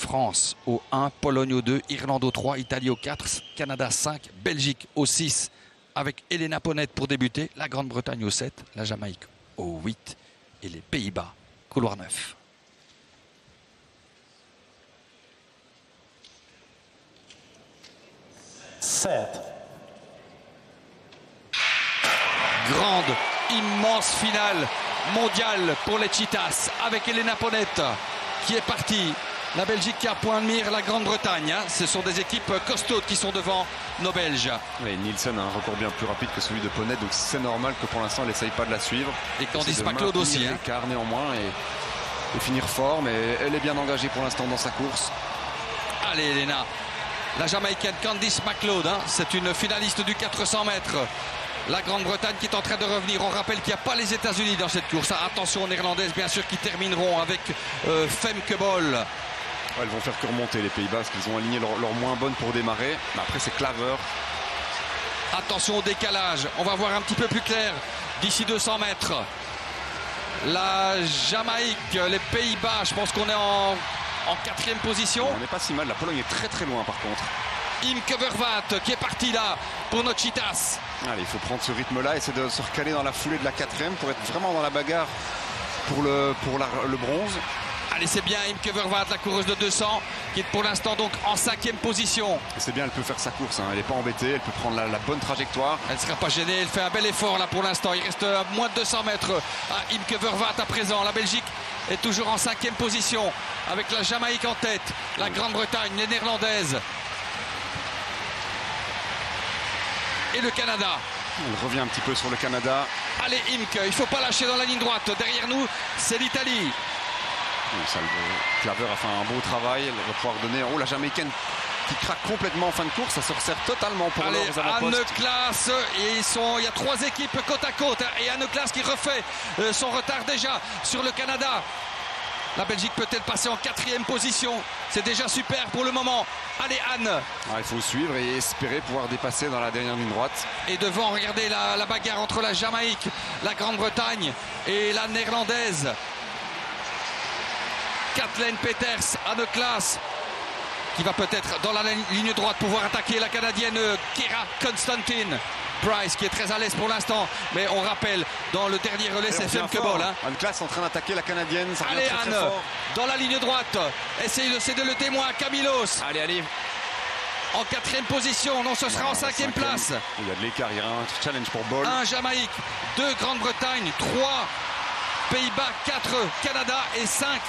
France au 1, Pologne au 2, Irlande au 3, Italie au 4, Canada 5, Belgique au 6 avec Elena Ponnet pour débuter, la Grande-Bretagne au 7, la Jamaïque au 8 et les Pays-Bas, couloir 9. Grande, immense finale mondiale pour les Cheetahs avec Elena Ponnet qui est partie. La Belgique qui a point de mire la Grande-Bretagne. Ce sont des équipes costaudes qui sont devant nos Belges. Et Nielsen a un record bien plus rapide que celui de Ponnet, donc c'est normal que pour l'instant elle n'essaye pas de la suivre. Et Candice McLeod aussi. L'écart néanmoins et finir fort, mais elle est bien engagée pour l'instant dans sa course. Allez Elena, la Jamaïcaine Candice McLeod, c'est une finaliste du 400 mètres. La Grande-Bretagne qui est en train de revenir. On rappelle qu'il n'y a pas les États-Unis dans cette course. Attention aux Néerlandaises, bien sûr, qui termineront avec Femke Bol. Elles vont faire que remonter les Pays-Bas parce qu'ils ont aligné leur moins bonne pour démarrer. Mais après, c'est Klaver. Attention au décalage. On va voir un petit peu plus clair d'ici 200 mètres. La Jamaïque, les Pays-Bas, je pense qu'on est en 4e position. On n'est pas si mal. La Pologne est très très loin par contre. Imke Vervaat qui est parti là pour nos Cheetahs. Allez, il faut prendre ce rythme-là, essayer de se recaler dans la foulée de la 4e pour être vraiment dans la bagarre pour le bronze. Allez, c'est bien Imke Vervaat, la coureuse de 200, qui est pour l'instant donc en 5e position. C'est bien, elle peut faire sa course, elle n'est pas embêtée, elle peut prendre la bonne trajectoire. Elle ne sera pas gênée, elle fait un bel effort là pour l'instant. Il reste à moins de 200 mètres à Imke Vervaat à présent. La Belgique est toujours en 5e position avec la Jamaïque en tête, la Grande-Bretagne, les Néerlandaises. Et le Canada. On revient un petit peu sur le Canada. Allez Imke, il ne faut pas lâcher dans la ligne droite. Derrière nous, c'est l'Italie. Klaver a fait un beau travail. Elle va pouvoir donner. Oh, la Jamaïcaine qui craque complètement en fin de course. Ça se resserre totalement pour leurs avant-postes. Anne Klaas, et il y a 3 équipes côte à côte. Et Anne Klaas qui refait son retard déjà sur le Canada. La Belgique peut-elle passer en 4e position. C'est déjà super pour le moment. Allez Anne. Il faut suivre et espérer pouvoir dépasser dans la dernière ligne droite. Et devant, regardez la bagarre entre la Jamaïque, la Grande-Bretagne et la Néerlandaise. Kathleen Peters, Anne Klaas qui va peut-être dans la ligne droite pouvoir attaquer la Canadienne Kira Constantine. Price qui est très à l'aise pour l'instant, mais on rappelle dans le dernier relais c'est Femke Bol. Anne Klaas en train d'attaquer la Canadienne. Ça allez très, Anne, très fort. dans la ligne droite, essayez de céder le témoin à Camilos. Allez. En 4e position, non ce sera en 5e place. Il y a de l'écart, il y a un challenge pour Bol. 1 Jamaïque, 2 Grande-Bretagne, 3 Pays-Bas, 4 Canada et 5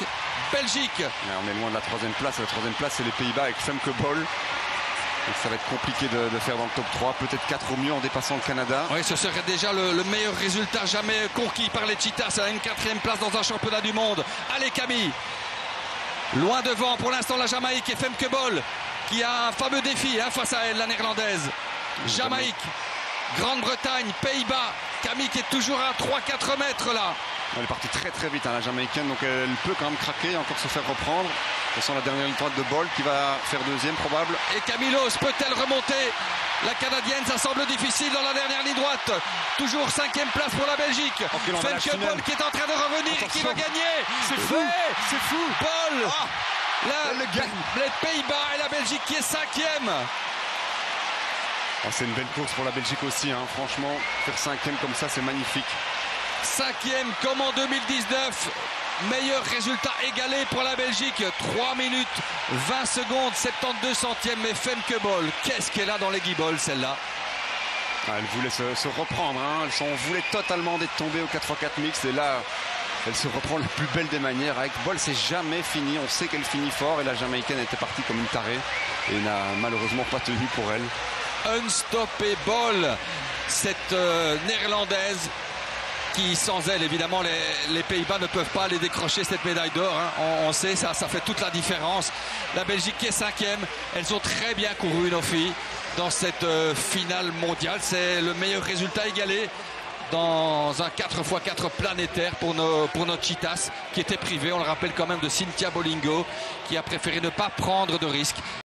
Belgique. On est loin de la 3e place. La 3e place c'est les Pays-Bas avec Femke Bol. Donc ça va être compliqué de faire dans le top 3, peut-être 4 au mieux en dépassant le Canada. Oui, ce serait déjà le meilleur résultat jamais conquis par les Cheetahs à une 4e place dans un championnat du monde. Allez Camille, loin devant pour l'instant la Jamaïque et Femke Bol qui a un fameux défi face à elle, la Néerlandaise. Jamaïque, Grande-Bretagne, Pays-Bas, Camille qui est toujours à 3-4 mètres là. Elle est partie très très vite la Jamaïcaine, donc elle peut quand même craquer et encore se faire reprendre. Ce sont la dernière ligne droite de Bol qui va faire 2e probable. Et Camilos peut-elle remonter? La Canadienne, ça semble difficile dans la dernière ligne droite. Toujours 5e place pour la Belgique. Femke Bol qui est en train de revenir et qui va gagner. C'est fou, c'est fou. Bol, les Pays-Bas et la Belgique qui est 5e. C'est une belle course pour la Belgique aussi, franchement. Faire 5e comme ça, c'est magnifique. 5e comme en 2019. Meilleur résultat égalé pour la Belgique. 3 minutes 20 secondes, 72 centièmes. Mais Femke Bol, qu'est-ce qu'elle a dans les guibolles celle-là? Elle voulait se reprendre. Elle s'en voulait totalement d'être tombée au 4x4 mixte. Et là, elle se reprend la plus belle des manières. Avec Bol, c'est jamais fini. On sait qu'elle finit fort. Et la Jamaïcaine était partie comme une tarée. Et n'a malheureusement pas tenu pour elle. Unstoppable, cette Néerlandaise qui sans elle évidemment les Pays-Bas ne peuvent pas aller décrocher cette médaille d'or. On sait, ça fait toute la différence. La Belgique qui est 5e, elles ont très bien couru nos filles dans cette finale mondiale. C'est le meilleur résultat égalé dans un 4x4 planétaire pour nos Cheetahs qui étaient privés, on le rappelle quand même, de Cynthia Bolingo qui a préféré ne pas prendre de risques.